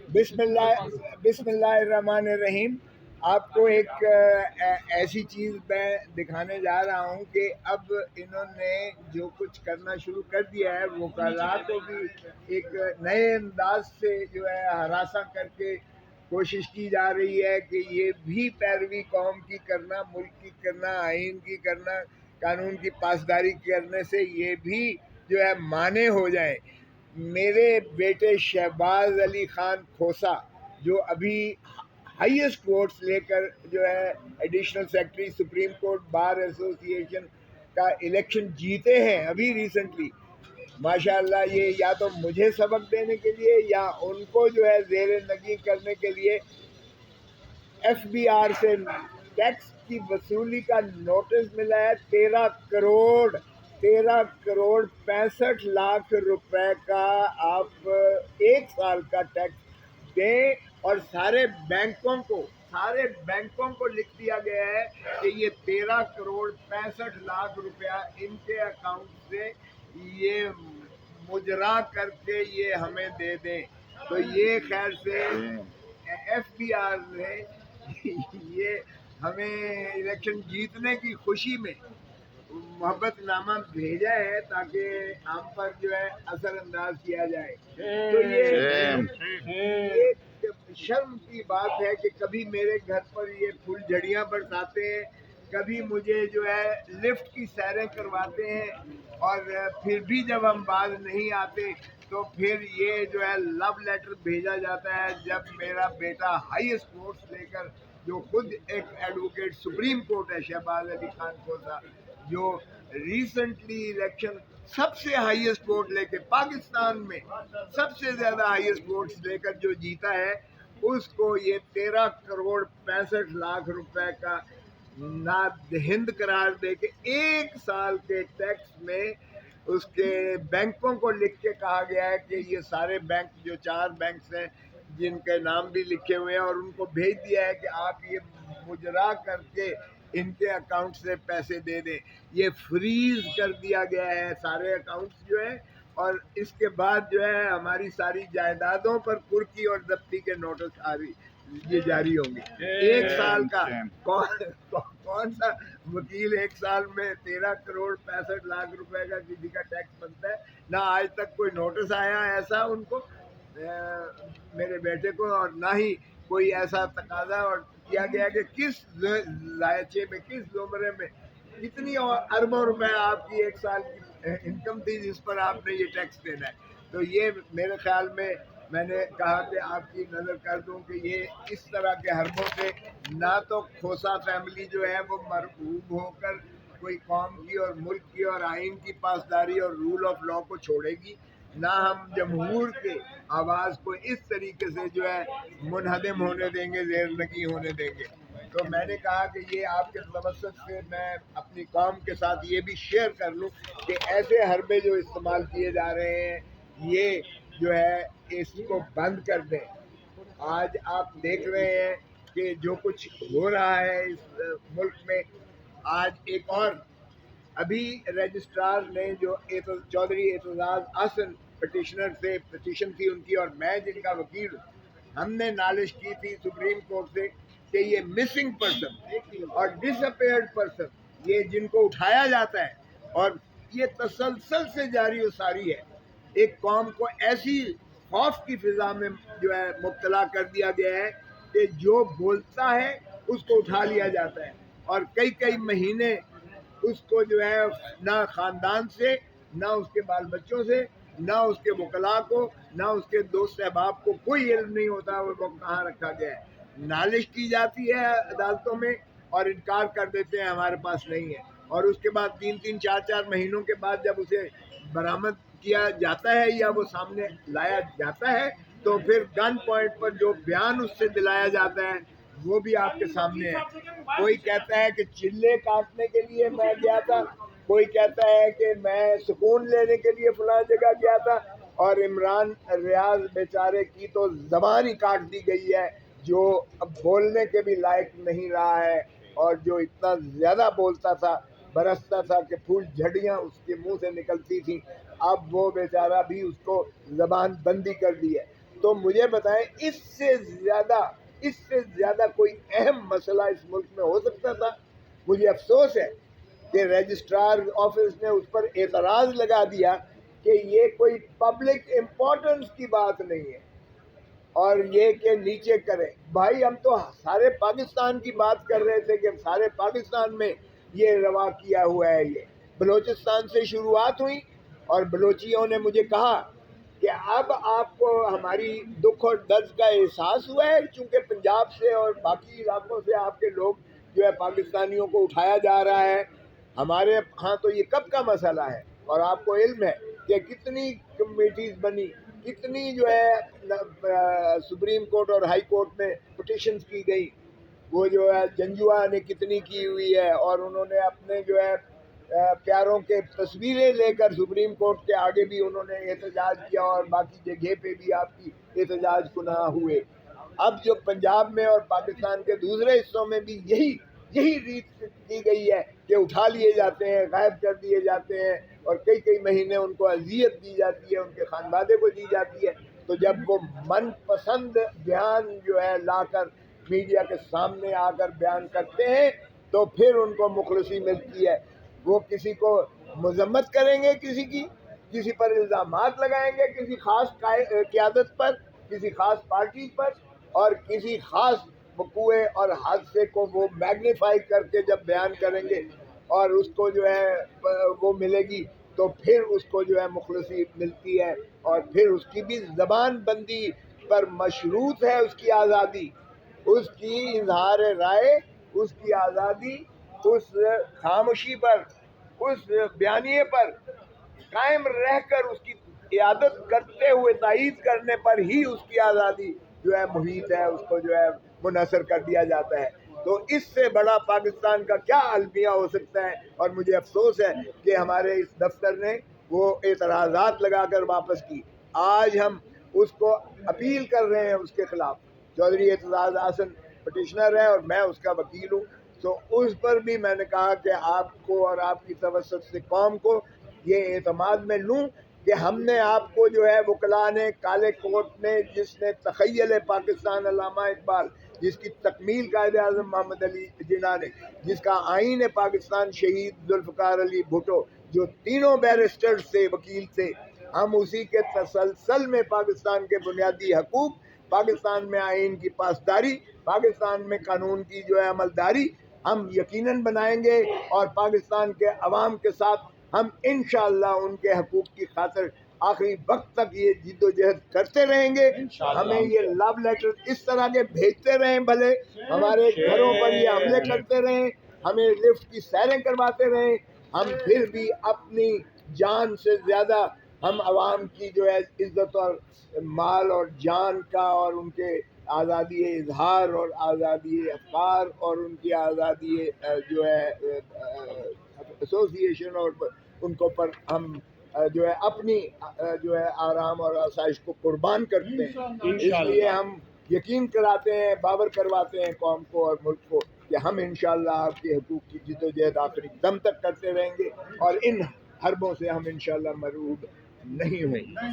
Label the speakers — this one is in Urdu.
Speaker 1: بسم اللہ الرحمن الرحیم. آپ کو ایک ایسی چیز میں دکھانے جا رہا ہوں کہ اب انہوں نے جو کچھ کرنا شروع کر دیا ہے وکلاء کو بھی ایک نئے انداز سے جو ہے ہراساں کر کے کوشش کی جا رہی ہے کہ یہ بھی پیروی قوم کی کرنا، ملک کی کرنا، آئین کی کرنا، قانون کی پاسداری کرنے سے یہ بھی جو ہے مانے ہو جائیں. میرے بیٹے شہباز علی خان کھوسا جو ابھی ہائیسٹ ووٹس لے کر جو ہے additional secretary supreme court bar ایسوسی ایشن کا الیکشن جیتے ہیں ابھی ریسنٹلی، ماشاءاللہ. یہ یا تو مجھے سبق دینے کے لیے یا ان کو جو ہے زیر نگی کرنے کے لیے ایف بی آر سے ٹیکس کی وصولی کا نوٹس ملا ہے. 13 کروڑ 65 لاکھ روپے کا آپ ایک سال کا ٹیکس دیں، اور سارے بینکوں کو لکھ دیا گیا ہے کہ یہ 13 کروڑ 65 لاکھ روپیہ ان کے اکاؤنٹ سے یہ مجرا کر کے یہ ہمیں دے دیں. تو یہ خیر سے ایف بی آر نے یہ ہمیں الیکشن جیتنے کی خوشی میں محبت نامہ بھیجا ہے تاکہ ہم پر جو ہے اثر انداز کیا جائے. تو یہ شرم کی بات ہے کہ کبھی میرے گھر پر یہ پھول جھڑیاں برساتے ہیں، کبھی مجھے جو ہے لفٹ کی سیریں کرواتے ہیں، اور پھر بھی جب ہم باز نہیں آتے تو پھر یہ جو ہے لو لیٹر بھیجا جاتا ہے. جب میرا بیٹا ہائیسٹ ووٹس لے کر، جو خود ایک ایڈوکیٹ سپریم کورٹ ہے، شہباز علی خان کھوسا، جو ریسنٹلی الیکشن سب سے ہائیسٹ ووٹ لے کے پاکستان میں سب سے زیادہ ہائیسٹ ووٹس لے کر جو جیتا ہے، اس کو یہ 13 کروڑ 65 لاکھ روپے کا نادہند قرار دے کے ایک سال کے ٹیکس میں اس کے بینکوں کو لکھ کے کہا گیا ہے کہ یہ سارے بینک جو 4 بینکس ہیں جن کے نام بھی لکھے ہوئے ہیں، اور ان کو بھیج دیا ہے کہ آپ یہ مجرا کر کے ان کے اکاؤنٹ سے پیسے دے دیں. یہ فریز کر دیا گیا ہے سارے اکاؤنٹس جو ہیں، اور اس کے بعد جو ہے ہماری ساری جائیدادوں پر کرکی اور ضبطی کے نوٹس یہ جاری ہوں گے. ایک سال کا کون سا وکیل ایک سال میں 13 کروڑ 65 لاکھ روپے کا کسی کا ٹیکس بنتا ہے؟ نہ آج تک کوئی نوٹس آیا ایسا ان کو، میرے بیٹے کو، اور نہ ہی کوئی ایسا تقاضا اور کیا گیا کہ کس ذائچے میں، کس زمرے میں کتنی اربوں روپے آپ کی ایک سال کی انکم تھی جس پر آپ نے یہ ٹیکس دینا ہے. تو یہ میرے خیال میں نے کہا کہ آپ کی نظر کر دوں کہ یہ اس طرح کے حربوں سے نہ تو کھوسا فیملی جو ہے وہ مرعوب ہو کر کوئی قوم کی اور ملک کی اور آئین کی پاسداری اور رول آف لا کو چھوڑے گی، نہ ہم جمہور کے آواز کو اس طریقے سے جو ہے منہدم ہونے دیں گے، زیر نگی ہونے دیں گے. تو میں نے کہا کہ یہ آپ کے توسط سے میں اپنی قوم کے ساتھ یہ بھی شیئر کر لوں کہ ایسے حربے جو استعمال کیے جا رہے ہیں یہ جو ہے اس کو بند کر دیں. آج آپ دیکھ رہے ہیں کہ جو کچھ ہو رہا ہے اس ملک میں. آج ایک اور ابھی رجسٹرار نے جو چودھری اعتزاز احسن پٹیشنر سے پٹیشن تھی ان کی، اور میں جن کا وکیل ہوں، ہم نے نالش کی تھی سپریم کورٹ سے کہ یہ مسنگ پرسن اور ڈس اپیئرڈ پرسن، یہ جن کو اٹھایا جاتا ہے، اور یہ تسلسل سے جاری و ساری ہے. ایک قوم کو ایسی خوف کی فضا میں جو ہے مبتلا کر دیا گیا ہے کہ جو بولتا ہے اس کو اٹھا لیا جاتا ہے، اور کئی کئی مہینے اس کو جو ہے نہ خاندان سے، نہ اس کے بال بچوں سے، نہ اس کے وکلاء کو، نہ اس کے دوست احباب کو کوئی علم نہیں ہوتا وہ کہاں رکھا گیا ہے. نالش کی جاتی ہے عدالتوں میں اور انکار کر دیتے ہیں ہمارے پاس نہیں ہے، اور اس کے بعد 3 4 مہینوں کے بعد جب اسے برآمد کیا جاتا ہے یا وہ سامنے لایا جاتا ہے تو پھر گن پوائنٹ پر جو بیان اس سے دلایا جاتا ہے وہ بھی آپ کے سامنے ہے. کوئی کہتا ہے کہ چلے کاٹنے کے لیے میں گیا تھا، کوئی کہتا ہے کہ میں سکون لینے کے لیے فلاں جگہ گیا تھا، اور عمران ریاض بیچارے کی تو زبان ہی کاٹ دی گئی ہے، جو اب بولنے کے بھی لائق نہیں رہا ہے، اور جو اتنا زیادہ بولتا تھا، برستا تھا کہ پھول جھڑیاں اس کے منہ سے نکلتی تھیں. اب وہ بیچارہ بھی اس کو زبان بندی کر دی ہے. تو مجھے بتائیں اس سے زیادہ کوئی اہم مسئلہ اس ملک میں ہو سکتا تھا؟ مجھے افسوس ہے کہ رجسٹرار آفس نے اس پر اعتراض لگا دیا کہ یہ کوئی پبلک امپورٹنس کی بات نہیں ہے اور یہ کہ نیچے کریں. بھائی ہم تو سارے پاکستان کی بات کر رہے تھے کہ سارے پاکستان میں یہ روا کیا ہوا ہے. یہ بلوچستان سے شروعات ہوئی اور بلوچیوں نے مجھے کہا کہ اب آپ کو ہماری دکھ اور درد کا احساس ہوا ہے چونکہ پنجاب سے اور باقی علاقوں سے آپ کے لوگ جو ہے پاکستانیوں کو اٹھایا جا رہا ہے. ہمارے ہاں تو یہ کب کا مسئلہ ہے اور آپ کو علم ہے کہ کتنی کمیٹیز بنی, کتنی جو ہے سپریم کورٹ اور ہائی کورٹ میں پٹیشنز کی گئی, وہ جو ہے جنجوا نے کتنی کی ہوئی ہے, اور انہوں نے اپنے جو ہے پیاروں کے تصویریں لے کر سپریم کورٹ کے آگے بھی انہوں نے احتجاج کیا اور باقی جگہ پہ بھی آپ کی احتجاج کناں ہوئے. اب جو پنجاب میں اور پاکستان کے دوسرے حصوں میں بھی یہی ریت کی گئی ہے کہ اٹھا لیے جاتے ہیں, غائب کر دیے جاتے ہیں اور کئی مہینے ان کو اذیت دی جاتی ہے, ان کے خانوادے کو دی جاتی ہے. تو جب وہ من پسند بیان جو ہے لا کر میڈیا کے سامنے آ کر بیان کرتے ہیں تو پھر ان کو مخلصی ملتی ہے. وہ کسی کو مذمت کریں گے, کسی پر الزامات لگائیں گے, کسی خاص قیادت پر, کسی خاص پارٹی پر, اور کسی خاص وقوع اور حادثے کو وہ میگنیفائی کر کے جب بیان کریں گے اور اس کو جو ہے وہ ملے گی تو پھر اس کو جو ہے مخلصی ملتی ہے. اور پھر اس کی بھی زبان بندی پر مشروط ہے اس کی آزادی, اس کی اظہار رائے, اس کی آزادی, اس خاموشی پر, اس بیانیے پر قائم رہ کر اس کی قیادت کرتے ہوئے تائید کرنے پر ہی اس کی آزادی جو ہے محیط ہے, اس کو جو ہے منحصر کر دیا جاتا ہے. تو اس سے بڑا پاکستان کا کیا المیہ ہو سکتا ہے؟ اور مجھے افسوس ہے کہ ہمارے اس دفتر نے وہ اعتراضات لگا کر واپس کی. آج ہم اس کو اپیل کر رہے ہیں اس کے خلاف. چودھری اعتزاز احسن پٹیشنر ہے اور میں اس کا وکیل ہوں. تو اس پر بھی میں نے کہا کہ آپ کو اور آپ کی توسط سے قوم کو یہ اعتماد میں لوں کہ ہم نے آپ کو جو ہے وکلاء نے, کالے کوٹ نے, جس نے تخیل پاکستان علامہ اقبال, جس کی تکمیل قائد اعظم محمد علی جناح نے, جس کا آئین پاکستان شہید ذوالفقار علی بھٹو, جو تینوں بیرسٹر سے وکیل تھے, ہم اسی کے تسلسل میں پاکستان کے بنیادی حقوق, پاکستان میں آئین کی پاسداری, پاکستان میں قانون کی جو ہے عملداری ہم یقیناً بنائیں گے. اور پاکستان کے عوام کے ساتھ ہم انشاءاللہ ان کے حقوق کی خاطر آخری وقت تک یہ جد و جہد کرتے رہیں گے. ہمیں یہ لو لیٹر اس طرح کے بھیجتے رہیں, بھلے ہمارے گھروں پر یہ حملے کرتے رہیں, ہمیں لفٹ کی سیریں کرواتے رہیں, ہم پھر بھی اپنی جان سے زیادہ ہم عوام کی جو ہے عزت اور مال اور جان کا اور ان کے آزادی اظہار اور آزادی افکار اور ان کی آزادی جو ہے ایسوسیشن اور ان کو پر ہم جو ہے اپنی جو ہے آرام اور آسائش کو قربان کرتے ہیں. اس لیے ہم یقین کراتے ہیں, باور کرواتے ہیں قوم کو اور ملک کو کہ ہم انشاءاللہ آپ کے حقوق کی جد و جہد آخری دم تک کرتے رہیں گے اور ان حربوں سے ہم انشاءاللہ مرعوب نہیں ہوں گے.